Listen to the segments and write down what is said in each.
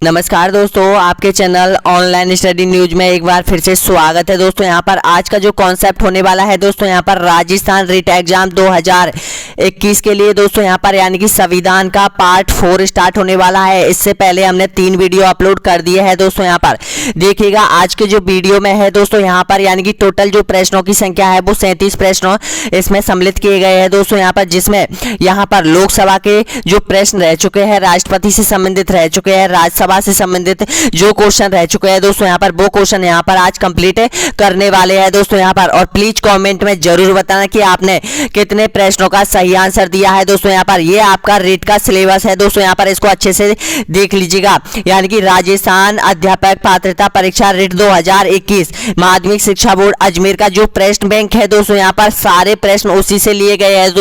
नमस्कार दोस्तों, आपके चैनल ऑनलाइन स्टडी न्यूज में एक बार फिर से स्वागत है। दोस्तों यहाँ पर आज का जो कॉन्सेप्ट होने वाला है दोस्तों, यहाँ पर राजस्थान रिट एग्जाम 2021 के लिए दोस्तों यहाँ पर यानी कि संविधान का पार्ट 4 स्टार्ट होने वाला है। इससे पहले हमने 3 वीडियो अपलोड कर दिए हैं दोस्तों। यहाँ पर देखिएगा आज के जो वीडियो में है दोस्तों, यहाँ पर यानी कि टोटल जो प्रश्नों की संख्या है वो 37 प्रश्नों इसमें सम्मिलित किए गए हैं दोस्तों। यहाँ पर जिसमें यहाँ पर लोकसभा के जो प्रश्न रह चुके हैं, राष्ट्रपति से संबंधित रह चुके हैं, राज्यसभा से संबंधित जो क्वेश्चन रह चुके हैं दोस्तों, यहाँ पर वो क्वेश्चन यहाँ पर आज कंप्लीट करने वाले हैं दोस्तों यहाँ पर। और प्लीज कमेंट में जरूर बताना कि आपने कितने प्रश्नों का सही आंसर दिया है दोस्तों। यहाँ पर ये आपका रीट का सिलेबस है दोस्तों, यहाँ पर इसको अच्छे से देख लीजिएगा। यानी कि राजस्थान अध्यापक पात्रता परीक्षा रीट 2021 माध्यमिक शिक्षा बोर्ड अजमेर का जो प्रश्न बैंक है दोस्तों, यहाँ पर सारे प्रश्न उसी से लिए गए हैं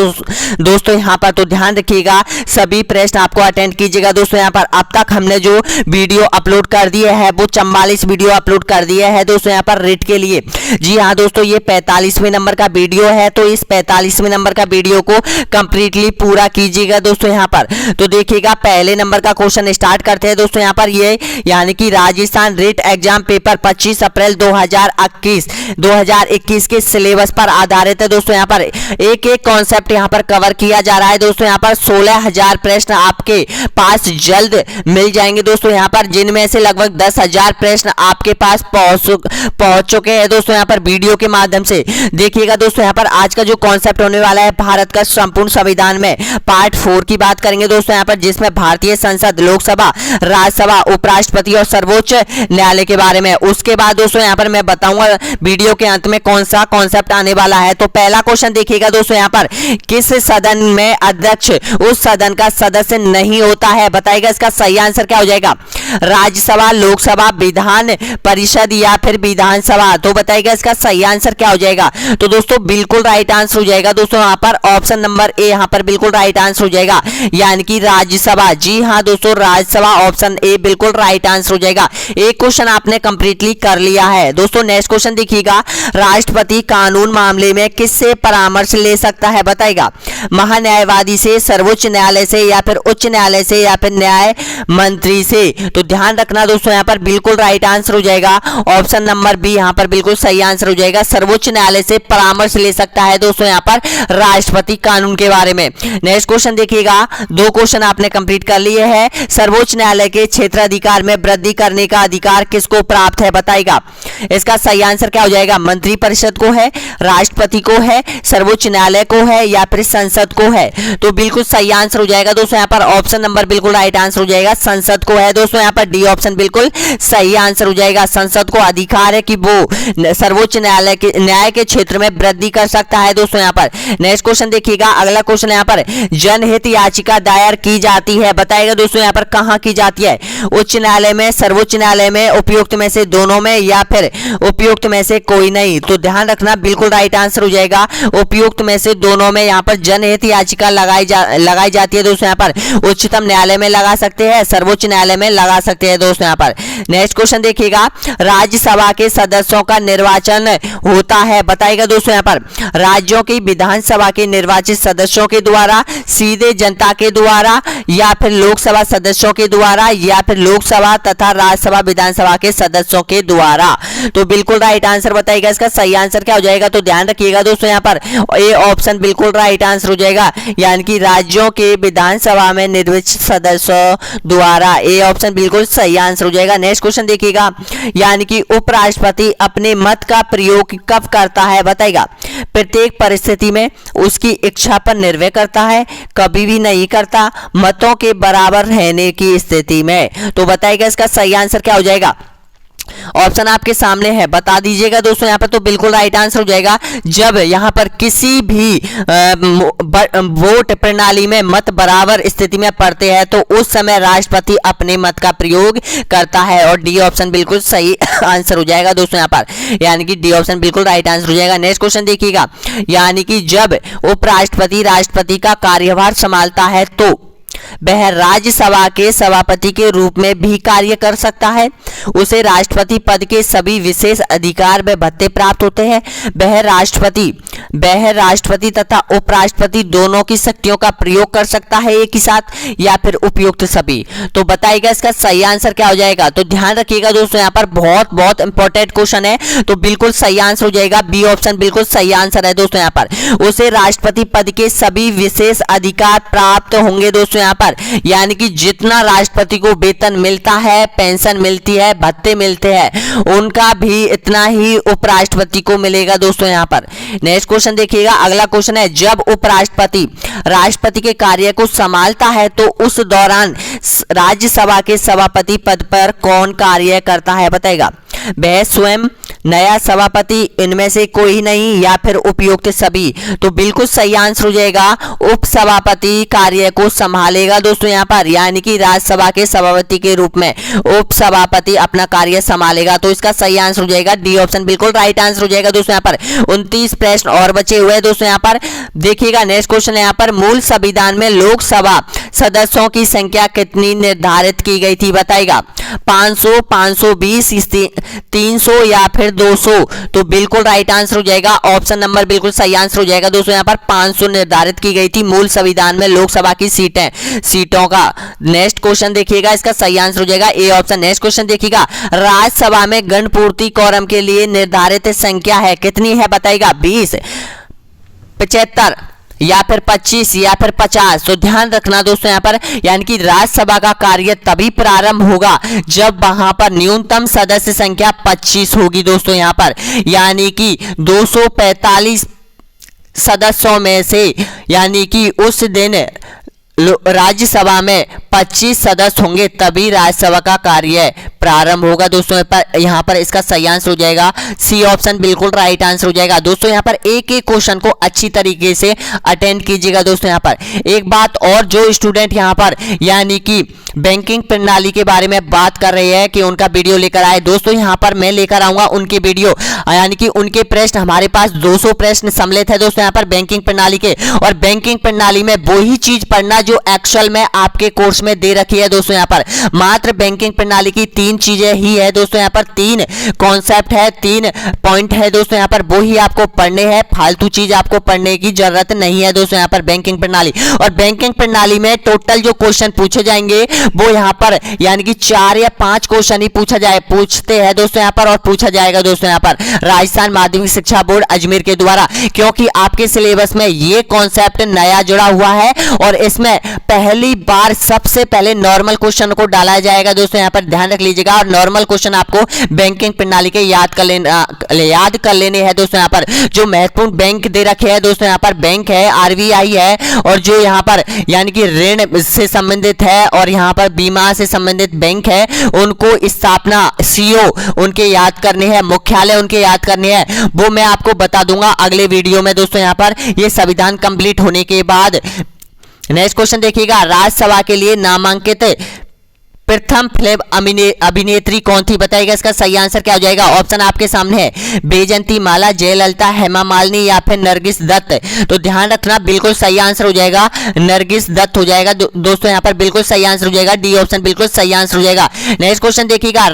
दोस्तों यहाँ पर। तो ध्यान रखिएगा, सभी प्रश्न आपको अटेंड कीजिएगा दोस्तों। यहाँ पर अब तक हमने जो वीडियो अपलोड कर दिए है वो 44 वीडियो अपलोड कर दिए हैं दोस्तों यहाँ पर रीट के लिए। जी हाँ दोस्तों, ये 45वें नंबर का वीडियो है, तो इस 45वें नंबर का वीडियो को कंप्लीटली पूरा कीजिएगा दोस्तों यहाँ पर। तो देखिएगा पहले नंबर का क्वेश्चन स्टार्ट करते हैं दोस्तों यहाँ पर। ये यानी कि राजस्थान रीट एग्जाम पेपर 25 अप्रैल 2021 के सिलेबस पर आधारित है दोस्तों। यहाँ पर एक एक कॉन्सेप्ट यहाँ पर कवर किया जा रहा है दोस्तों। यहाँ पर 16,000 प्रश्न आपके पास जल्द मिल जाएंगे दोस्तों यहाँ पर, जिनमें से लगभग 10,000 प्रश्न आपके पास पहुंच चुके हैं दोस्तों यहाँ पर वीडियो के माध्यम से। देखिएगा दोस्तों यहाँ पर आज का जो कॉन्सेप्ट होने वाला है, भारत का संपूर्ण संविधान में पार्ट 4 की बात करेंगे दोस्तों यहाँ पर, जिसमें भारतीय संसद, लोकसभा, राज्यसभा, उपराष्ट्रपति और सर्वोच्च न्यायालय के बारे में। उसके बाद दोस्तों यहाँ पर मैं बताऊंगा वीडियो के अंत में कौन सा कॉन्सेप्ट आने वाला है। तो पहला क्वेश्चन देखिएगा दोस्तों यहाँ पर, किस सदन में अध्यक्ष उस सदन का सदस्य नहीं होता है? बताइएगा इसका सही आंसर क्या हो जाएगा। राज्यसभा, लोकसभा, विधान परिषद या फिर विधानसभा? तो बताइएगा इसका सही आंसर क्या हो जाएगा। तो दोस्तों बिल्कुल राइट आंसर हो जाएगा दोस्तों यहाँ पर ऑप्शन नंबर ए यहाँ पर बिल्कुल राइट आंसर हो जाएगा, यानी कि राज्यसभा। जी हाँ दोस्तों, राज्यसभा ऑप्शन ए बिल्कुल राइट आंसर हो जाएगा। एक क्वेश्चन आपने कंप्लीटली कर लिया है दोस्तों। नेक्स्ट क्वेश्चन देखिएगा, राष्ट्रपति कानून मामले में किससे परामर्श ले सकता है? बताएगा महान्यायवादी से, सर्वोच्च न्यायालय से या फिर उच्च न्यायालय से या फिर न्याय मंत्री से? तो ध्यान रखना दोस्तों यहाँ पर बिल्कुल राइट आंसर हो जाएगा ऑप्शन नंबर बी यहाँ पर बिल्कुल सही आंसर हो जाएगा। सर्वोच्च न्यायालय से परामर्श ले सकता है दोस्तों यहाँ पर राष्ट्रपति कानून के बारे में। नेक्स्ट क्वेश्चन देखिएगा, 2 क्वेश्चन आपने कंप्लीट कर लिए हैं। सर्वोच्च न्यायालय के क्षेत्राधिकार में वृद्धि करने का अधिकार किसको प्राप्त है? बताएगा इसका सही आंसर क्या हो जाएगा। मंत्री परिषद को है, राष्ट्रपति को है, सर्वोच्च न्यायालय को है या फिर संसद को है? तो बिल्कुल सही आंसर हो जाएगा दोस्तों यहाँ पर ऑप्शन नंबर बिल्कुल राइट आंसर हो जाएगा, संसद को है दोस्तों यहाँ पर। डी ऑप्शन बिल्कुल सही आंसर हो जाएगा। संसद को अधिकार है कि वो सर्वोच्च न्याय के क्षेत्र में वृद्धि कर सकता है दोस्तों यहाँ पर। नेक्स्ट क्वेश्चन देखिएगा, अगला क्वेश्चन यहाँ पर, जनहित याचिका दायर की जाती है? बताएगा दोस्तों यहाँ पर कहां की जाती है? उच्च न्यायालय में, सर्वोच्च न्यायालय में, उपयुक्त में से दोनों में या फिर उपयुक्त में से कोई नहीं? तो ध्यान रखना बिल्कुल राइट आंसर हो जाएगा, उपयुक्त में से दोनों में यहाँ पर जनहित याचिका लगाई जाती है दोस्तों यहाँ पर। उच्चतम न्यायालय में लगा सकते हैं, सर्वोच्च न्यायालय में लगा सकते हैं दोस्तों यहाँ पर। नेक्स्ट क्वेश्चन देखिएगा, राज्यसभा के सदस्यों का निर्वाचन होता है? बताइएगा दोस्तों यहाँ पर राज्यों की विधानसभा के निर्वाचित सदस्यों के द्वारा, सीधे जनता के द्वारा या फिर लोकसभा सदस्यों के द्वारा या फिर लोकसभा तथा राज्यसभा विधानसभा के सदस्यों के द्वारा? तो बिल्कुल राइट आंसर बताइएगा इसका सही आंसर क्या हो जाएगा। तो ध्यान रखिएगा दोस्तों यहाँ पर ए ऑप्शन बिल्कुल राइट आंसर हो जाएगा, यानी कि राज्यों के विधानसभा में निर्वाचित सदस्यों द्वारा। ए ऑप्शन बिल्कुल सही आंसर हो जाएगा। नेक्स्ट क्वेश्चन देखिएगा, यानी कि उपराष्ट्रपति अपने मत का प्रयोग कब करता है? बताएगा प्रत्येक परिस्थिति में, उसकी इच्छा पर निर्भर करता है, कभी भी नहीं करता, मतों के बराबर रहने की स्थिति में? तो बताइएगा इसका सही आंसर क्या हो जाएगा। ऑप्शन आपके सामने है, बता दीजिएगा दोस्तों यहाँ पर। तो बिल्कुल राइट आंसर हो जाएगा, जब यहाँ पर किसी भी वोट प्रणाली में मत बराबर स्थिति में पड़ते हैं तो उस समय राष्ट्रपति अपने मत का प्रयोग करता है। और डी ऑप्शन बिल्कुल सही आंसर हो जाएगा दोस्तों यहाँ पर, यानी कि डी ऑप्शन बिल्कुल राइट आंसर हो जाएगा। नेक्स्ट क्वेश्चन देखिएगा, यानी कि जब उपराष्ट्रपति राष्ट्रपति का कार्यभार संभालता है तो वह राज्यसभा के सभापति के रूप में भी कार्य कर सकता है। उसे राष्ट्रपति पद के सभी विशेष अधिकार व भत्ते प्राप्त होते हैं। वह राष्ट्रपति तथा उपराष्ट्रपति दोनों की शक्तियों का प्रयोग कर सकता है एक ही साथ, या फिर उपयुक्त सभी। तो बताइएगा इसका सही आंसर क्या हो जाएगा। तो ध्यान रखिएगा दोस्तों, यहाँ पर बहुत बहुत इंपॉर्टेंट क्वेश्चन है, तो बिल्कुल सही आंसर हो जाएगा बी ऑप्शन, बिल्कुल सही आंसर है दोस्तों। यहाँ पर उसे राष्ट्रपति पद के सभी विशेष अधिकार प्राप्त होंगे दोस्तों। यहाँ पर यानी कि जितना राष्ट्रपति को वेतन मिलता है, पेंशन मिलती है, भत्ते मिलते हैं, उनका भी इतना ही उपराष्ट्रपति को मिलेगा दोस्तों। यहाँ पर नेक्स्ट क्वेश्चन देखिएगा, अगला क्वेश्चन है, जब उपराष्ट्रपति राष्ट्रपति के कार्य को संभालता है तो उस दौरान राज्यसभा के सभापति पद पर कौन कार्य करता है, बताएगा। वह स्वयं, नया सभापति, इनमें से कोई नहीं, या फिर उपयुक्त सभी। तो बिल्कुल सही आंसर हो जाएगा उप सभापति कार्य को संभालेगा दोस्तों। यहाँ पर यानी कि राज्यसभा के सभापति के रूप में उप सभापति अपना कार्य संभालेगा। तो इसका सही आंसर हो जाएगा डी ऑप्शन, बिल्कुल राइट आंसर हो जाएगा दोस्तों। यहाँ पर 29 प्रश्न और बचे हुए हैं दोस्तों। यहाँ पर देखिएगा नेक्स्ट क्वेश्चन है, यहाँ पर मूल संविधान में लोकसभा सदस्यों की संख्या कितनी निर्धारित की गई थी, बताएगा। 500, 520, 300 या फिर 200। तो बिल्कुल राइट आंसर हो जाएगा ऑप्शन नंबर, बिल्कुल सही आंसर हो जाएगा दोस्तों। यहाँ पर 500 निर्धारित की गई थी मूल संविधान में लोकसभा की सीटों का। नेक्स्ट क्वेश्चन देखिएगा, इसका सही आंसर हो जाएगा ए ऑप्शन। नेक्स्ट क्वेश्चन देखिएगा, राज्यसभा में गणपूर्ति कोरम के लिए निर्धारित संख्या है, कितनी है, बताएगा। 20, 75 या फिर 25 या फिर 50। तो ध्यान रखना दोस्तों यहाँ पर, यानी कि राज्यसभा का कार्य तभी प्रारंभ होगा जब वहां पर न्यूनतम सदस्य संख्या 25 होगी दोस्तों। यहाँ पर यानी कि 245 सदस्यों में से, यानी कि उस दिन राज्यसभा में 25 सदस्य होंगे, तभी राज्यसभा का कार्य प्रारंभ होगा दोस्तों। यहाँ पर इसका सही आंसर हो जाएगा सी ऑप्शन, बिल्कुल राइट आंसर हो जाएगा दोस्तों। यहाँ पर एक एक क्वेश्चन को अच्छी तरीके से अटेंड कीजिएगा दोस्तों। यहाँ पर एक बात और, जो स्टूडेंट यहाँ पर यानी कि बैंकिंग प्रणाली के बारे में बात कर रहे हैं कि उनका वीडियो लेकर आए दोस्तों, यहाँ पर मैं लेकर आऊंगा उनके वीडियो, यानी कि उनके प्रश्न। हमारे पास 200 प्रश्न सम्मिलित है दोस्तों यहाँ पर बैंकिंग प्रणाली के, और बैंकिंग प्रणाली में वही चीज पढ़ना जो एक्चुअल में आपके कोर्स में दे रखी है दोस्तों। यहाँ पर मात्र बैंकिंग प्रणाली की 3 चीजें ही है दोस्तों। यहाँ पर 3 कॉन्सेप्ट है, 3 पॉइंट है दोस्तों। यहाँ पर वो ही आपको पढ़ने हैं, फालतू चीज आपको पढ़ने की जरूरत नहीं है दोस्तों। यहाँ पर बैंकिंग प्रणाली, और बैंकिंग प्रणाली में टोटल जो क्वेश्चन पूछे जाएंगे वो यहाँ पर यानी कि 4 या 5 क्वेश्चन ही पूछते हैं दोस्तों यहाँ पर, और पूछा जाएगा दोस्तों यहाँ पर राजस्थान माध्यमिक शिक्षा बोर्ड अजमेर के द्वारा, क्योंकि आपके सिलेबस में ये कॉन्सेप्ट नया जुड़ा हुआ है, और इसमें पहली बार सबसे पहले नॉर्मल क्वेश्चन को डाला जाएगा दोस्तों। यहाँ पर ध्यान रख लीजिएगा, और नॉर्मल क्वेश्चन आपको बैंकिंग प्रणाली के याद कर लेने हैं दोस्तों। यहाँ पर जो महत्वपूर्ण बैंक दे रखे हैं दोस्तों, यहाँ पर बैंक है, आरबीआई है, और जो यहाँ पर यानी कि ऋण से संबंधित है, और यहाँ पर बीमा से संबंधित बैंक है, उनको स्थापना, सीईओ उनके याद करने हैं, मुख्यालय उनके याद करने हैं, वो मैं आपको बता दूंगा अगले वीडियो में दोस्तों। यहाँ पर ये संविधान कंप्लीट होने के बाद। नेक्स्ट क्वेश्चन देखिएगा, राज्यसभा के लिए नामांकित प्रथम फिल्म अभिनेत्री कौन थी, बताइएगा। इसका सही आंसर क्या हो जाएगा। ऑप्शन आपके सामने है, बैजयंती माला, जयललिता, हेमा मालिनी या फिर नरगिस दत्त। तो ध्यान रखना, बिल्कुल सही आंसर हो जाएगा नरगिस दत्त हो जाएगा दोस्तों। यहाँ पर बिल्कुल सही आंसर हो जाएगा डी ऑप्शन, बिल्कुल सही आंसर हो जाएगा। नेक्स्ट क्वेश्चन देखिएगा,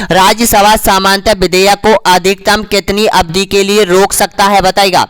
राज्यसभा सामान्यतः विधेयक को अधिकतम कितनी अवधि के लिए रोक सकता है, बताइएगा।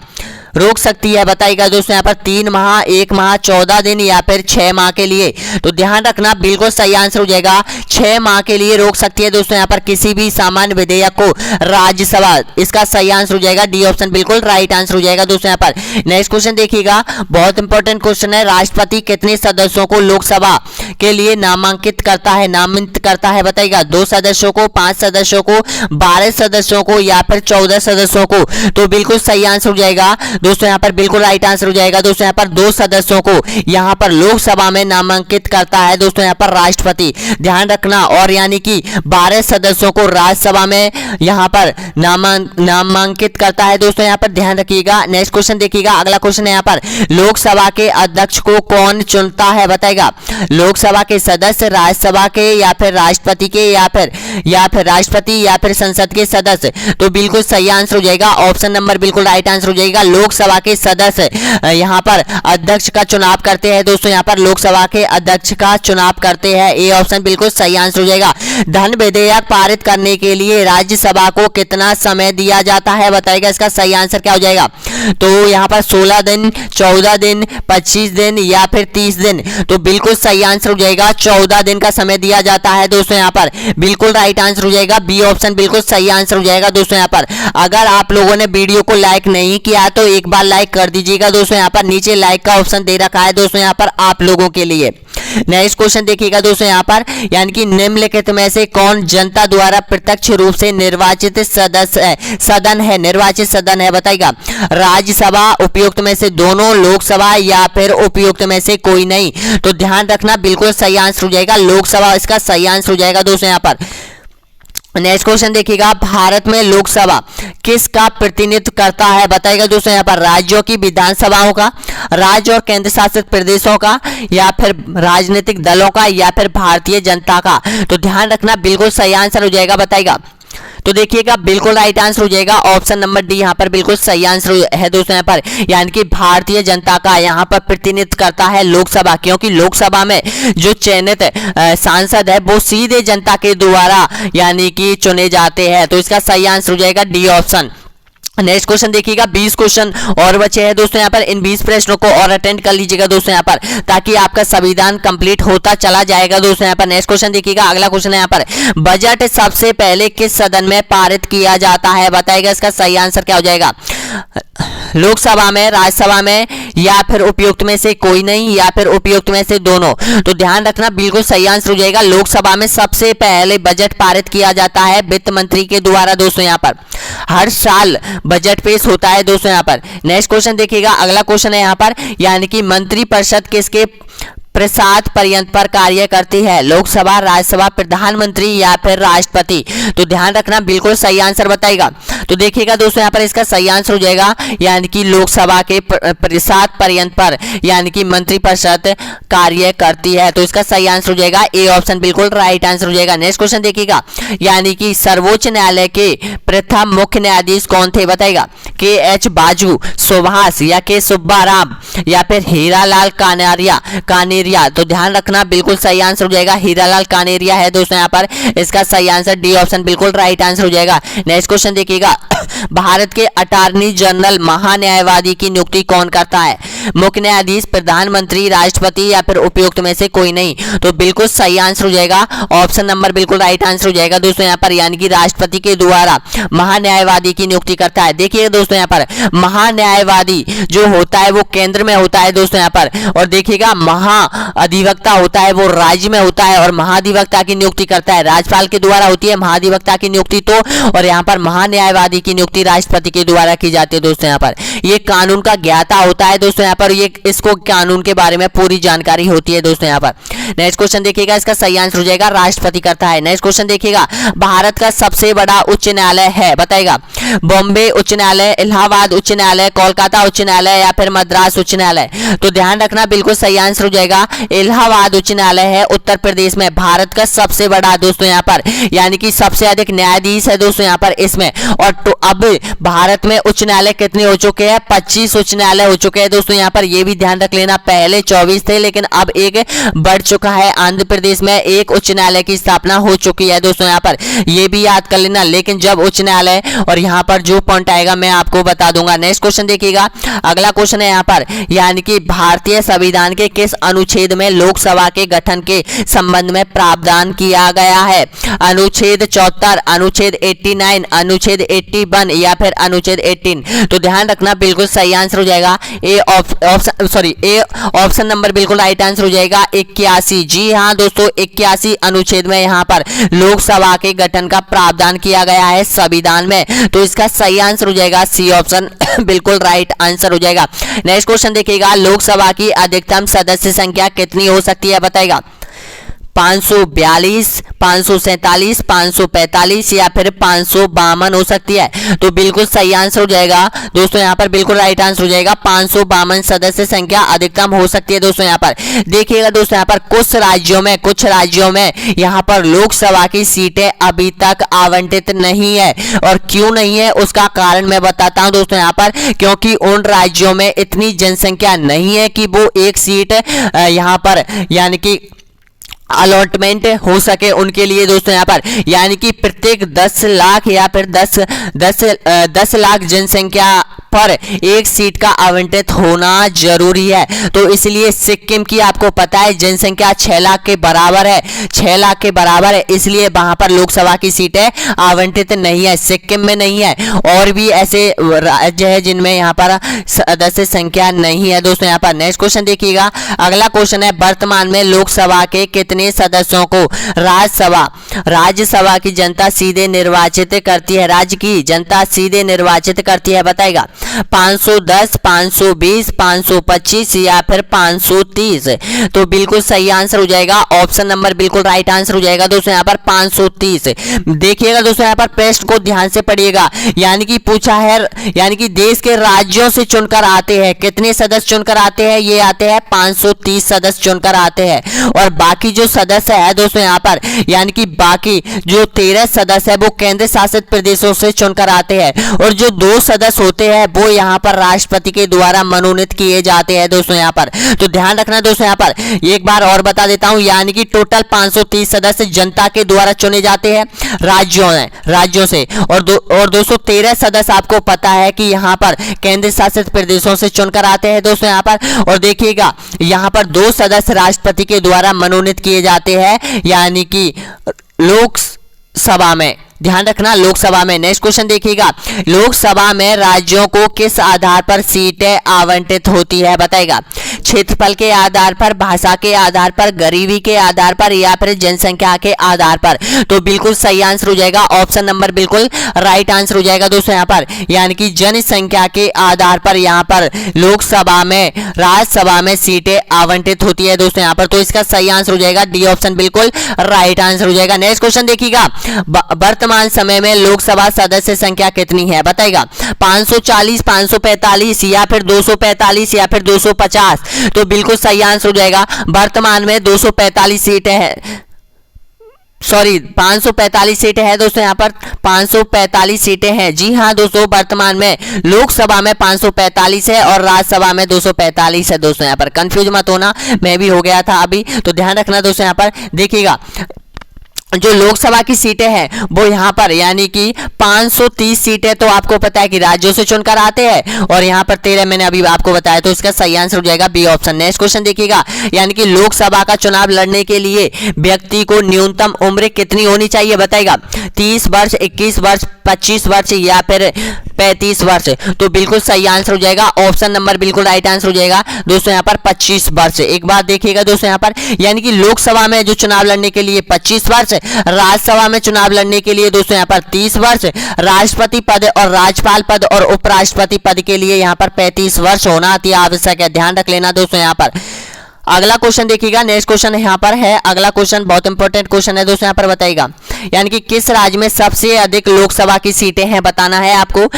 रोक सकती है, बताइएगा दोस्तों। यहाँ पर 3 माह, 1 माह, 14 दिन या फिर 6 माह के लिए। तो ध्यान रखना, बिल्कुल सही आंसर हो जाएगा 6 माह के लिए रोक सकती है दोस्तों। यहाँ पर किसी भी सामान्य विधेयक को राज्यसभा, इसका सही आंसर हो जाएगा डी ऑप्शन, बिल्कुल राइट आंसर हो जाएगा दोस्तों। यहाँ पर नेक्स्ट क्वेश्चन देखिएगा, बहुत इंपॉर्टेंट क्वेश्चन है, राष्ट्रपति कितने सदस्यों को लोकसभा के लिए नामांकित करता है, बताइएगा। 2 सदस्यों को, 5 सदस्यों को, 12 सदस्यों को या फिर 14 सदस्यों को। तो बिल्कुल सही आंसर हो जाएगा दोस्तों, यहाँ पर बिल्कुल राइट आंसर हो जाएगा दोस्तों। यहाँ पर 2 सदस्यों को यहाँ पर लोकसभा में नामांकित करता है दोस्तों, यहाँ पर राष्ट्रपति, ध्यान रखना। और यानी कि 12 सदस्यों को राज्यसभा में यहाँ पर नामांकित करता है दोस्तों, यहाँ पर ध्यान रखिएगा। नेक्स्ट क्वेश्चन देखिएगा, अगला क्वेश्चन है यहाँ पर, लोकसभा के अध्यक्ष को कौन चुनता है, बताएगा। लोकसभा के सदस्य, राज्यसभा के, या फिर राष्ट्रपति के, या फिर राष्ट्रपति, या फिर संसद के सदस्य। तो बिल्कुल सही आंसर हो जाएगा ऑप्शन नंबर, बिल्कुल राइट आंसर हो जाएगा। लोकसभा लोकसभा के सदस्य यहाँ पर अध्यक्ष का चुनाव करते हैं दोस्तों, यहाँ पर लोकसभा के अध्यक्ष का चुनाव करते हैं। ए ऑप्शन बिल्कुल सही आंसर हो जाएगा। धन विधेयक पारित करने के लिए राज्यसभा को कितना समय दिया जाता है, बताइएगा इसका सही आंसर क्या हो जाएगा। तो यहाँ पर 16 दिन, 14 दिन, 25 दिन या फिर 30 दिन। तो बिल्कुल सही आंसर हो जाएगा 14 दिन का समय दिया जाता है दोस्तों, यहाँ पर बिल्कुल राइट आंसर हो जाएगा। बी ऑप्शन बिल्कुल सही आंसर हो जाएगा दोस्तों। यहाँ पर अगर आप लोगों ने वीडियो को लाइक नहीं किया तो एक बार लाइक कर दीजिएगा दोस्तों, यहाँ पर नीचे लाइक का ऑप्शन दे रखा है दोस्तों यहाँ पर आप लोगों के लिए। नेक्स्ट क्वेश्चन देखिएगा दोस्तों यहाँ पर, यानी कि निम्नलिखित में से कौन जनता द्वारा प्रत्यक्ष रूप से निर्वाचित सदन है, निर्वाचित सदन है, बताइएगा। राज्यसभा, उपयुक्त में से दोनों, लोकसभा या फिर उपयुक्त में से कोई नहीं। तो ध्यान रखना बिल्कुल सही आंसर हो जाएगा लोकसभा, इसका सही आंसर हो जाएगा दोस्तों यहाँ पर। नेक्स्ट क्वेश्चन देखिएगा, भारत में लोकसभा किसका प्रतिनिधित्व करता है, बताइएगा दोस्तों यहाँ पर। राज्यों की विधानसभाओं का, राज्य और केंद्र शासित प्रदेशों का, या फिर राजनीतिक दलों का, या फिर भारतीय जनता का। तो ध्यान रखना बिल्कुल सही आंसर हो जाएगा, बताइएगा। तो देखिएगा बिल्कुल राइट आंसर हो जाएगा ऑप्शन नंबर डी, यहाँ पर बिल्कुल सही आंसर है दोस्तों यहाँ पर, यानी कि भारतीय जनता का यहाँ पर प्रतिनिधित्व करता है लोकसभा, क्योंकि लोकसभा में जो चयनित सांसद है वो सीधे जनता के द्वारा यानी कि चुने जाते हैं। तो इसका सही आंसर हो जाएगा डी ऑप्शन। नेक्स्ट क्वेश्चन देखिएगा, 20 क्वेश्चन और बचे हैं दोस्तों यहाँ पर। इन 20 प्रश्नों को और अटेंड कर लीजिएगा दोस्तों यहाँ पर, ताकि आपका संविधान कंप्लीट होता चला जाएगा दोस्तों यहाँ पर। नेक्स्ट क्वेश्चन देखिएगा, अगला क्वेश्चन है यहाँ पर, बजट सबसे पहले किस सदन में पारित किया जाता है, बताइएगा इसका सही आंसर क्या हो जाएगा। लोकसभा में, राज्यसभा में, या फिर उपयुक्त में से कोई नहीं, या फिर उपयुक्त में से दोनों। तो ध्यान रखना बिल्कुल सही आंसर हो जाएगा। लोकसभा में सबसे पहले बजट पारित किया जाता है वित्त मंत्री के द्वारा दोस्तों यहाँ पर। हर साल बजट पेश होता है दोस्तों यहाँ पर। नेक्स्ट क्वेश्चन देखिएगा, अगला क्वेश्चन है यहाँ पर, यानी कि मंत्रिपरिषद किसके प्रसाद पर्यंत पर कार्य करती है, लोकसभा, राज्यसभा, प्रधानमंत्री या फिर राष्ट्रपति। तो ध्यान रखना बिल्कुल सही आंसर बताइएगा। तो देखिएगा दोस्तों यहाँ पर इसका सही आंसर हो जाएगा, यानी कि लोकसभा के प्रसाद पर्यंत पर यानी कि मंत्रिपरिषद कार्य करती है। तो इसका सही आंसर हो जाएगा ए ऑप्शन बिल्कुल राइट आंसर हो जाएगा। नेक्स्ट क्वेश्चन देखिएगा, यानी कि सर्वोच्च न्यायालय के प्रथम मुख्य न्यायाधीश कौन थे, बताइएगा। के एच बाजू, सुभाष, या के सुब्बाराम, या फिर हीरालाल कानेरिया। तो ध्यान रखना बिल्कुल सही आंसर हो जाएगा हीरालाल कानेरिया है दोस्तों यहाँ पर। इसका सही आंसर डी ऑप्शन बिल्कुल राइट आंसर हो जाएगा। नेक्स्ट क्वेश्चन देखिएगा, भारत के अटॉर्नी जनरल महान्यायवादी की नियुक्ति कौन करता है, मुख्य न्यायाधीश, प्रधानमंत्री, राष्ट्रपति, या फिर उपयुक्त में से कोई नहीं। तो बिल्कुल सही आंसर हो जाएगा ऑप्शन नंबर बिल्कुल राइट आंसर हो जाएगा दोस्तों यहाँ पर, यानी कि राष्ट्रपति के द्वारा महान्यायवादी की नियुक्ति करता है। देखिए दोस्तों यहाँ पर महान्यायवादी जो होता है वो केंद्र में होता है दोस्तों यहाँ पर, और देखिएगा महाधिवक्ता होता है वो राज्य में होता है, और महाधिवक्ता की नियुक्ति करता है राज्यपाल के द्वारा होती है महाधिवक्ता की नियुक्ति तो, और यहाँ पर महान्यायवादी की नियुक्ति राष्ट्रपति के द्वारा की जाती है दोस्तों यहाँ पर। ये कानून का ज्ञाता होता है दोस्तों यहाँ पर, ये इसको कानून के बारे में पूरी जानकारी होती है दोस्तों यहाँ पर। नेक्स्ट क्वेश्चन देखिएगा, इसका सही आंसर हो जाएगा राष्ट्रपति करता है। नेक्स्ट क्वेश्चन देखिएगा, भारत का सबसे बड़ा उच्च न्यायालय है, बताइएगा। बॉम्बे उच्च न्यायालय, इलाहाबाद उच्च न्यायालय, कोलकाता उच्च न्यायालय, या फिर मद्रास उच्च न्यायालय। तो ध्यान रखना बिल्कुल सही आंसर हो जाएगा इलाहाबाद उच्च न्यायालय है उत्तर प्रदेश में, भारत का सबसे बड़ा दोस्तों यहाँ पर, यानी कि सबसे अधिक न्यायाधीश है दोस्तों यहाँ पर इसमें। और तो अब भारत में उच्च न्यायालय कितने हो चुके हैं, 25 उच्च न्यायालय हो चुके हैं दोस्तों यहाँ पर, ये भी ध्यान रख लेना। पहले 24 थे लेकिन अब एक बढ़ चुका है, आंध्र प्रदेश में एक उच्च न्यायालय की स्थापना हो चुकी है दोस्तों यहाँ पर, ये भी याद कर लेना। लेकिन जब उच्च न्यायालय और यहाँ पर जो पॉइंट आएगा मैं आपको बता दूंगा। नेक्स्ट क्वेश्चन देखिएगा, अगला क्वेश्चन है यहाँ पर, यानी कि भारतीय संविधान के किस अनुच्छेद में लोकसभा के गठन के संबंध में प्रावधान किया गया है, अनुच्छेद 74, अनुच्छेद 89, अनुच्छेद 81 या फिर अनुच्छेद 18। तो ध्यान रखना बिल्कुल सही आंसर हो जाएगा ए ऑप्शन नंबर बिल्कुल राइट आंसर हो जाएगा 81। जी हाँ दोस्तों, 81 अनुच्छेद में यहाँ पर लोकसभा के गठन का प्रावधान किया गया है संविधान में। तो इसका सही आंसर हो जाएगा सी ऑप्शन बिल्कुल राइट आंसर हो जाएगा। नेक्स्ट क्वेश्चन देखिएगा, लोकसभा की अधिकतम सदस्य संख्या कितनी हो सकती है, बताएगा। 542, 547, 545 या फिर 552 हो सकती है। तो बिल्कुल सही आंसर हो जाएगा दोस्तों यहाँ पर, बिल्कुल राइट आंसर हो जाएगा 552 सदस्य संख्या अधिकतम हो सकती है। दोस्तों यहाँ पर देखिएगा दोस्तों यहाँ पर कुछ राज्यों में यहाँ पर लोकसभा की सीटें अभी तक आवंटित नहीं है। और क्यों नहीं है उसका कारण मैं बताता हूं दोस्तों यहाँ पर, क्योंकि उन राज्यों में इतनी जनसंख्या नहीं है कि वो एक सीट यहाँ पर यानी कि अलॉटमेंट हो सके उनके लिए। दोस्तों यहाँ पर यानी कि प्रत्येक 10 लाख या फिर 10 लाख जनसंख्या पर एक सीट का आवंटित होना जरूरी है। तो इसलिए सिक्किम की आपको पता है जनसंख्या 6 लाख के बराबर है, 6 लाख के बराबर है, इसलिए वहां पर लोकसभा की सीटें आवंटित नहीं है, सिक्किम में नहीं है। और भी ऐसे राज्य है जिनमें यहाँ पर सदस्य संख्या नहीं है। दोस्तों यहाँ पर नेक्स्ट क्वेश्चन देखिएगा, अगला क्वेश्चन है वर्तमान में लोकसभा के कितने सदस्यों को राज्यसभा की जनता सीधे निर्वाचित करती है? राज्य की जनता सीधे निर्वाचित करती है, बताएगा 510, 520, 525 या फिर 530। तो बिल्कुल सही आंसर हो जाएगा ऑप्शन नंबर, बिल्कुल राइट आंसर हो जाएगा दोस्तों यहाँ पर 530। देखिएगा दोस्तों यहाँ पर प्रश्न को ध्यान से पढ़िएगा, यानी कि पूछा है यानी कि देश के राज्यों से चुनकर आते हैं, कितने सदस्य चुनकर आते हैं? ये आते हैं 530 सदस्य चुनकर आते हैं। और बाकी जो सदस्य है दोस्तों यहाँ पर यानी कि बाकी जो 13 सदस्य है वो केंद्र शासित प्रदेशों से चुनकर आते हैं। और जो 2 सदस्य होते हैं वो यहाँ पर राष्ट्रपति के द्वारा मनोनीत किए जाते हैं दोस्तों यहाँ पर। तो ध्यान रखना दोस्तों यहाँ पर, एक बार और बता देता हूं, यानी कि टोटल 530 सदस्य जनता के द्वारा चुने जाते हैं राज्यों से। और 213 सदस्य आपको पता है कि यहाँ पर केंद्र शासित प्रदेशों से चुनकर आते हैं दोस्तों यहाँ पर। और देखिएगा यहाँ पर 2 सदस्य राष्ट्रपति के द्वारा मनोनीत किए जाते हैं, यानी कि लोकसभा में। ध्यान रखना लोकसभा में। नेक्स्ट क्वेश्चन देखिएगा, लोकसभा में राज्यों को किस आधार पर सीटें आवंटित होती है? बताएगा क्षेत्रफल के आधार पर, भाषा के आधार पर, गरीबी के आधार पर या फिर जनसंख्या के आधार पर? तो बिल्कुल सही आंसर हो जाएगा ऑप्शन नंबर, बिल्कुल राइट आंसर हो जाएगा दोस्तों यहाँ पर, यानी कि जनसंख्या के आधार पर यहाँ पर लोकसभा में, राज्यसभा में सीटें आवंटित होती है दोस्तों यहाँ पर। तो इसका सही आंसर हो जाएगा डी ऑप्शन, बिल्कुल राइट आंसर हो जाएगा। नेक्स्ट क्वेश्चन देखिएगा, वर्तमान समय में लोकसभा सदस्य संख्या कितनी है? बताएगा 540, 545 या फिर 245 या फिर 250? तो बिल्कुल सही आंसर हो जाएगा वर्तमान में 245 सीटें हैं, सॉरी 545 सीटें हैं दोस्तों यहाँ पर, 545 सीटें हैं। जी हाँ दोस्तों, वर्तमान में लोकसभा में 545 है और राज्यसभा में 245 है दोस्तों यहाँ पर। कंफ्यूज मत होना, मैं भी हो गया था अभी, तो ध्यान रखना दोस्तों यहाँ पर। देखिएगा जो लोकसभा की सीटें हैं वो यहाँ पर यानी कि 530 सीटें तो आपको पता है कि राज्यों से चुनकर आते हैं, और यहाँ पर 13 मैंने अभी आपको बताया, तो इसका सही आंसर हो जाएगा बी ऑप्शन। नेक्स्ट क्वेश्चन देखिएगा, यानी कि लोकसभा का चुनाव लड़ने के लिए व्यक्ति को न्यूनतम उम्र कितनी होनी चाहिए? बताएगा 30 वर्ष, 21 वर्ष, 25 वर्ष या फिर 35 वर्ष? तो बिल्कुल सही आंसर हो जाएगा ऑप्शन नंबर, बिल्कुल राइट आंसर हो जाएगा दोस्तों यहाँ पर 25 वर्ष। एक बात देखिएगा दोस्तों यहाँ पर, यानी कि लोकसभा में जो चुनाव लड़ने के लिए 25 वर्ष, राज्यसभा में चुनाव लड़ने के लिए दोस्तों यहाँ पर 30 वर्ष, राष्ट्रपति पद और राज्यपाल पद और उपराष्ट्रपति पद के लिए यहाँ पर 35 वर्ष होना अति आवश्यक है। ध्यान रख लेना दोस्तों यहाँ पर। अगला क्वेश्चन देखिएगा, नेक्स्ट क्वेश्चन यहाँ पर है, अगला क्वेश्चन बहुत इंपॉर्टेंट क्वेश्चन है दोस्तों यहाँ पर। बताइएगा यानी कि किस राज्य में सबसे अधिक लोकसभा की सीटें हैं, बताना है आपको।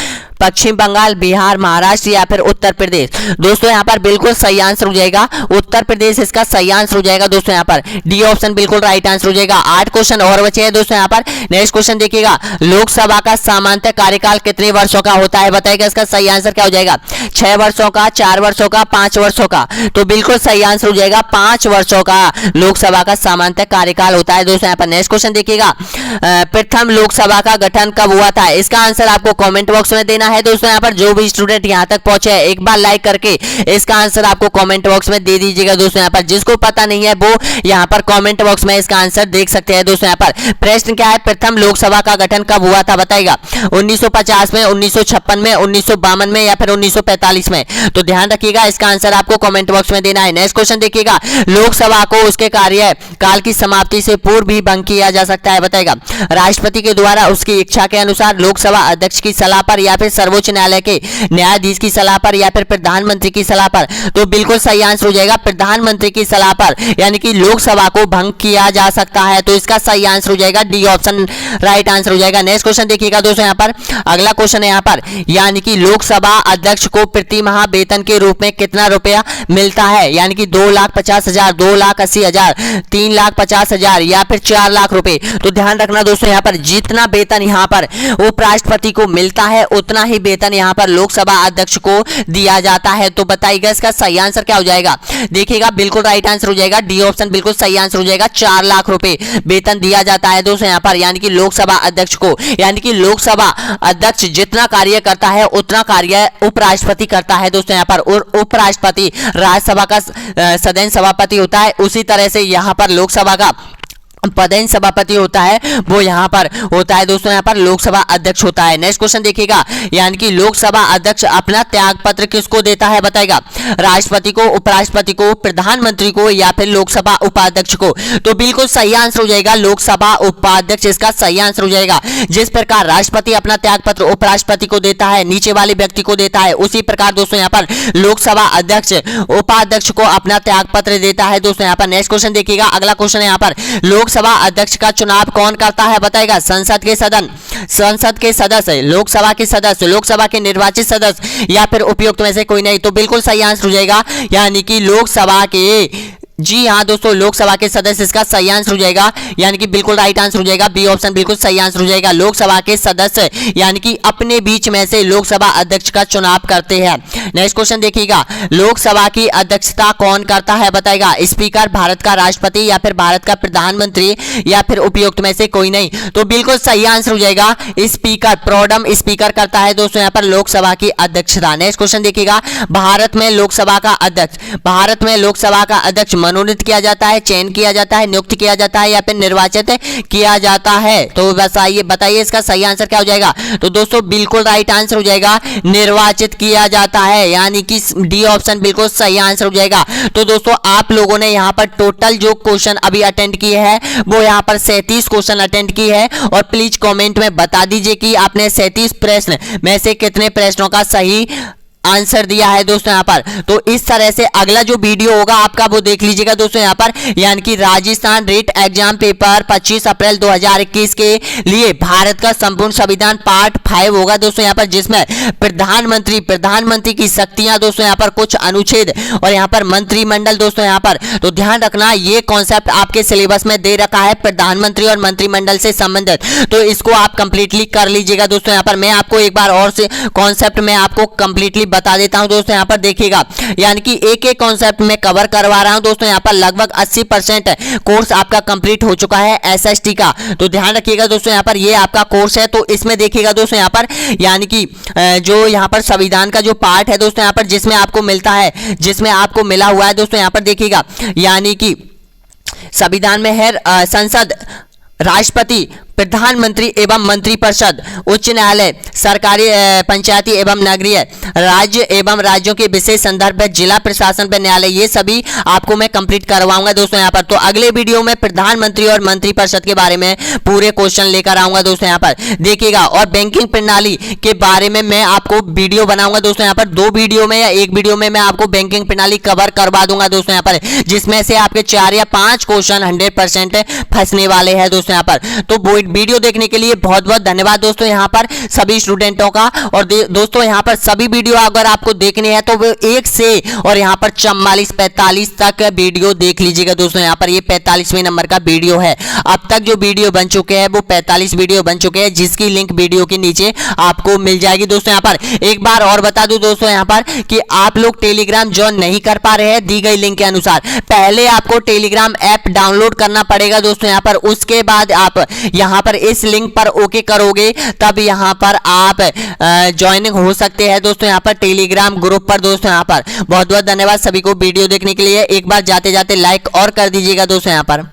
पश्चिम बंगाल, बिहार, महाराष्ट्र या फिर उत्तर प्रदेश? दोस्तों यहाँ पर बिल्कुल सही आंसर हो जाएगा उत्तर प्रदेश, इसका सही आंसर हो जाएगा दोस्तों यहाँ पर, डी ऑप्शन बिल्कुल राइट आंसर हो जाएगा। 8 क्वेश्चन और बचे हैं दोस्तों यहाँ पर। नेक्स्ट क्वेश्चन देखिएगा, लोकसभा का सामान्य कार्यकाल कितने वर्षों का होता है? बताइएगा इसका सही आंसर क्या हो जाएगा, 6 वर्षों का, 4 वर्षों का, 5 वर्षों का? तो बिल्कुल सही आंसर हो जाएगा 5 वर्षों का लोकसभा का सामान्य कार्यकाल होता है दोस्तों यहाँ पर। नेक्स्ट क्वेश्चन देखिएगा, प्रथम लोकसभा का गठन कब हुआ था? इसका आंसर आपको कमेंट बॉक्स में देना है दोस्तों यहाँ पर। जो भी स्टूडेंट यहाँ तक पहुंचे हैं एक बार लाइक करके इसका आंसर आपको कमेंट बॉक्स में दे दीजिएगा दोस्तों यहाँ पर। जिसको पता नहीं है वो यहाँ पर कमेंट बॉक्स में इसका आंसर देख सकते हैं दोस्तों यहाँ पर। प्रश्न क्या है, प्रथम लोकसभा का गठन कब हुआ था? बताएगा 1950 में, 1956 में, 1952 में या फिर 1945 में? तो ध्यान रखिएगा इसका आंसर आपको कमेंट बॉक्स में देना है। नेक्स्ट क्वेश्चन देखिएगा, लोकसभा को उसके कार्यकाल की समाप्ति से पूर्व भी भंग किया जा सकता है? बताएगा राष्ट्रपति के द्वारा उसकी इच्छा के अनुसार, लोकसभा अध्यक्ष की सलाह पर या फिर सर्वोच्च न्यायालय के न्यायाधीश की सलाह पर या फिर प्रधानमंत्री की सलाह पर? तो बिल्कुल सही आंसर हो जाएगा प्रधानमंत्री की सलाह पर, यानी कि लोकसभा को भंग किया जा सकता है। तो इसका सही आंसर हो जाएगा डी ऑप्शन राइट आंसर हो जाएगा। नेक्स्ट क्वेश्चन देखिएगा दोस्तों यहाँ पर, अगला क्वेश्चन है यहाँ पर, यानी कि लोकसभा अध्यक्ष को प्रति माह वेतन के रूप में कितना रुपया मिलता है? यानी कि 2,50,000, 2,80,000, 3,50,000 या फिर 4 लाख रुपए। तो ध्यान रखना दोस्तों यहाँ पर जितना वेतन यहाँ पर उपराष्ट्रपति को मिलता है उतना ही वेतन यहाँ पर लोकसभा अध्यक्ष को दिया जाता है। तो बताइएगा इसका सही आंसर क्या हो जाएगा? देखिएगा बिल्कुल राइट आंसर हो जाएगा डी ऑप्शन बिल्कुल सही आंसर हो जाएगा। 4 लाख रुपए वेतन दिया जाता है दोस्तों यहाँ पर, यानी कि लोकसभा अध्यक्ष को, यानी कि लोकसभा अध्यक्ष जितना कार्य करता है उतना कार्य उपराष्ट्रपति करता है दोस्तों यहाँ पर। और उपराष्ट्रपति राज्यसभा का सदन सभापति होता है, उसी तरह से यहाँ पर लोकसभा का पदेन सभापति होता है, वो यहाँ पर होता है दोस्तों, यहाँ पर लोकसभा अध्यक्ष होता है। नेक्स्ट क्वेश्चन देखिएगा, यानी कि लोकसभा अध्यक्ष अपना त्याग पत्र किसको देता है? बताएगा राष्ट्रपति को, उपराष्ट्रपति को, प्रधानमंत्री को या फिर लोकसभा उपाध्यक्ष को? तो बिल्कुल सही आंसर हो जाएगा लोकसभा उपाध्यक्ष, इसका सही आंसर हो जाएगा। जिस प्रकार राष्ट्रपति अपना त्याग पत्र उपराष्ट्रपति को देता है, नीचे वाले व्यक्ति को देता है, उसी प्रकार दोस्तों यहाँ पर लोकसभा अध्यक्ष उपाध्यक्ष को अपना त्याग पत्र देता है दोस्तों यहाँ पर। नेक्स्ट क्वेश्चन देखिएगा, अगला क्वेश्चन है यहाँ पर, लोकसभा अध्यक्ष का चुनाव कौन करता है? बताएगा संसद के सदस्य, लोकसभा के सदस्य, लोकसभा के निर्वाचित सदस्य या फिर उपयुक्त में से कोई नहीं? तो बिल्कुल सही आंसर हो जाएगा, यानी कि लोकसभा के, जी हाँ दोस्तों, लोकसभा के सदस्य इसका सही आंसर हो जाएगा, यानी कि बिल्कुल राइट आंसर हो जाएगा। बी ऑप्शन बिल्कुल सही आंसर हो जाएगा। लोकसभा के सदस्य यानी कि अपने बीच में से लोकसभा अध्यक्ष का चुनाव करते हैं। नेक्स्ट क्वेश्चन देखिएगा, लोकसभा की अध्यक्षता कौन करता है? बताएगा स्पीकर, भारत का राष्ट्रपति या फिर भारत का प्रधानमंत्री या फिर उपयुक्त में से कोई नहीं? तो बिल्कुल सही आंसर हो जाएगा स्पीकर, प्रोडम स्पीकर करता है दोस्तों यहाँ पर लोकसभा की अध्यक्षता। नेक्स्ट क्वेश्चन देखिएगा, भारत में लोकसभा का अध्यक्ष मनोनीत किया जाता है, चयन किया जाता है, नियुक्त किया जाता है या फिर निर्वाचित किया जाता है? तो बताइए इसका सही आंसर क्या हो जाएगा? तो दोस्तों बिल्कुल राइट आंसर हो जाएगा निर्वाचित किया जाता है, यानी कि डी ऑप्शन बिल्कुल सही आंसर हो जाएगा। तो दोस्तों आप लोगों ने यहाँ पर टोटल जो क्वेश्चन अभी अटेंड किए हैं वो यहाँ पर 37 क्वेश्चन अटेंड किए हैं, और प्लीज कमेंट में बता दीजिए कि आपने 37 प्रश्न में से कितने प्रश्नों का सही आंसर दिया है दोस्तों यहाँ पर। तो इस तरह से अगला जो वीडियो होगा आपका वो देख लीजिएगा दोस्तों यहाँ पर, यानी कि राजस्थान रिट एग्जाम पेपर 25 अप्रैल 2021 के लिए भारत का संपूर्ण संविधान पार्ट 5 होगा दोस्तों यहाँ पर, जिसमें प्रधानमंत्री की शक्तियां दोस्तों यहाँ पर, कुछ अनुच्छेद और यहाँ पर मंत्रिमंडल दोस्तों यहाँ पर। तो ध्यान रखना ये कॉन्सेप्ट आपके सिलेबस में दे रखा है प्रधानमंत्री और मंत्रिमंडल से संबंधित, तो इसको आप कंप्लीटली कर लीजिएगा दोस्तों यहाँ पर। मैं आपको एक बार और से कॉन्सेप्ट में आपको कंप्लीटली बता देता हूं दोस्तों यहाँ पर, देखिएगा यानी कि एक एक कॉन्सेप्ट में कवर करवा रहा हूं दोस्तों यहाँ पर। लगभग 80% कोर्स आपका कंप्लीट हो चुका है एसएसटी का, तो ध्यान रखिएगा दोस्तों यहाँ पर, ये आपका कोर्स है। तो इसमें देखिएगा दोस्तों यहाँ पर, यानी कि जो यहाँ पर संविधान का जो पार्ट है दोस्तों यहाँ पर, जिसमें आपको मिलता है, जिसमें आपको मिला हुआ है दोस्तों यहाँ पर, देखिएगा यानी कि संविधान में है संसद, राष्ट्रपति, प्रधानमंत्री एवं मंत्रिपरिषद, उच्च न्यायालय, सरकारी पंचायती एवं नगरीय राज्य एवं राज्यों के विशेष संदर्भ में जिला प्रशासन पर न्यायालय, ये सभी आपको मैं कंप्लीट करवाऊंगा दोस्तों यहाँ पर। तो अगले वीडियो में प्रधानमंत्री और मंत्रिपरिषद के बारे में पूरे क्वेश्चन लेकर आऊंगा दोस्तों यहाँ पर, देखिएगा। और बैंकिंग प्रणाली के बारे में मैं आपको वीडियो बनाऊंगा दोस्तों यहाँ पर, 2 वीडियो में या 1 वीडियो में मैं आपको बैंकिंग प्रणाली कवर करवा दूंगा दोस्तों यहाँ पर, जिसमें से आपके 4 या 5 क्वेश्चन 100% फंसने वाले हैं दोस्तों यहाँ पर। तो वीडियो देखने के लिए बहुत बहुत धन्यवाद दोस्तों यहाँ पर सभी स्टूडेंटों का। और दोस्तों यहाँ पर सभी वीडियो अगर आपको देखने हैं तो वो 1 से और यहाँ पर 44-45 तक वीडियो देख लीजिएगा दोस्तों यहाँ पर। ये 45वें नंबर का वीडियो है। अब तक जो वीडियो बन चुके हैं वो 45 वीडियो बन चुके हैं, जिसकी लिंक वीडियो के नीचे आपको मिल जाएगी दोस्तों यहाँ पर। एक बार और बता दूं दोस्तों यहाँ पर कि आप लोग टेलीग्राम ज्वाइन नहीं कर पा रहे हैं दी गई लिंक के अनुसार, पहले आपको टेलीग्राम ऐप डाउनलोड करना पड़ेगा दोस्तों यहाँ पर। उसके बाद आप यहाँ पर इस लिंक पर ओके करोगे तब यहाँ पर आप ज्वाइनिंग हो सकते हैं दोस्तों यहाँ पर टेलीग्राम ग्रुप पर दोस्तों यहाँ पर। बहुत बहुत धन्यवाद सभी को वीडियो देखने के लिए। एक बार जाते जाते लाइक और कर दीजिएगा दोस्तों यहाँ पर।